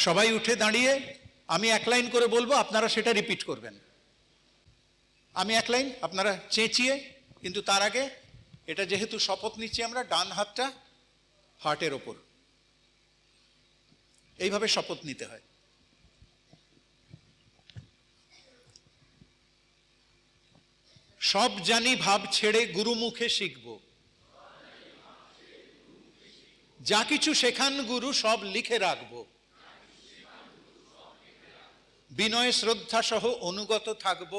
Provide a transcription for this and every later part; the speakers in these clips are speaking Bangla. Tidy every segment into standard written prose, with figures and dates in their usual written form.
সবাই উঠে দাঁড়িয়ে আমি এক লাইন করে বলবো, আপনারা সেটা রিপিট করবেন। আমি এক লাইন, আপনারা চেঁচিয়ে। কিন্তু তার আগে এটা যেহেতু শপথ নিচ্ছি আমরা, ডান হাতটা হার্টের ওপর, এইভাবে শপথ নিতে হয়। সব জানি ভাব ছেড়ে গুরুমুখে শিখব, যা কিছু শেখান গুরু সব লিখে রাখব, বিনয় শ্রদ্ধা সহ অনুগত থাকব,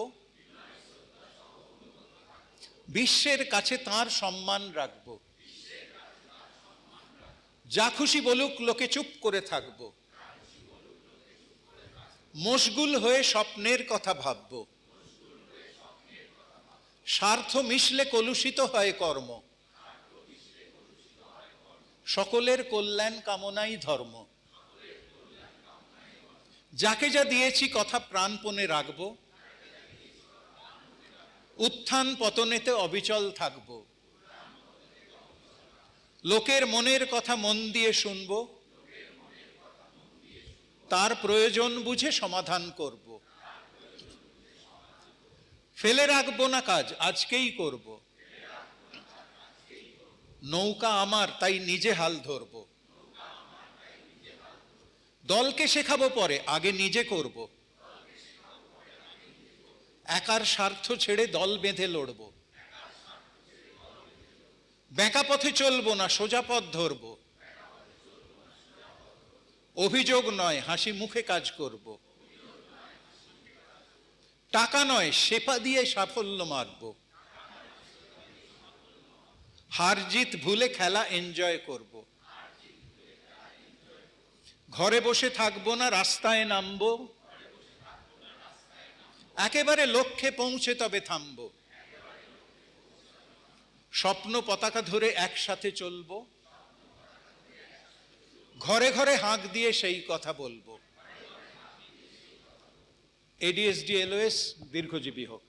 বিশ্বের কাছে তাঁর সম্মান রাখব, যা খুশি বলুক লোকে চুপ করে থাকব, মশগুল হয়ে স্বপ্নের কথা ভাবব, স্বার্থ মিশলে কলুষিত হয় কর্ম, সকলের কল্যাণ কামনাই ধর্ম, যাকে যা দিয়েছি কথা প্রাণপণে রাখব, উত্থান পতনেতে অবিচল থাকব, লোকের মনের কথা মন দিয়ে শুনব, তার প্রয়োজন বুঝে সমাধান করব, ফেলে রাখবো না কাজ আজকেই করব, নৌকা আমার তাই নিজে হাল ধরব, দলকে শেখাবো পরে আগে নিজে করব, একার স্বার্থ ছেড়ে দল বেঁধে লড়ব, বেঁকা পথে চলবো না সোজা পথ ধরব, অভিযোগ নয় হাসি মুখে কাজ করব, টাকা নয় সেপা দিয়ে সাফল্য মারব, হার জিত ভুলে খেলা এনজয় করব, ঘরে বসে থাকবো না রাস্তায় নামবো, একেবারে লক্ষ্যে পৌঁছে তবে থামবো, স্বপ্ন পতাকা ধরে একসাথে চলবো, ঘরে ঘরে হাঁক দিয়ে সেই কথা বলবো। এডিএসডি এলওএস দীর্ঘজীবী হোক।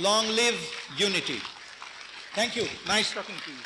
Long live unity. Thank you, nice talking to you.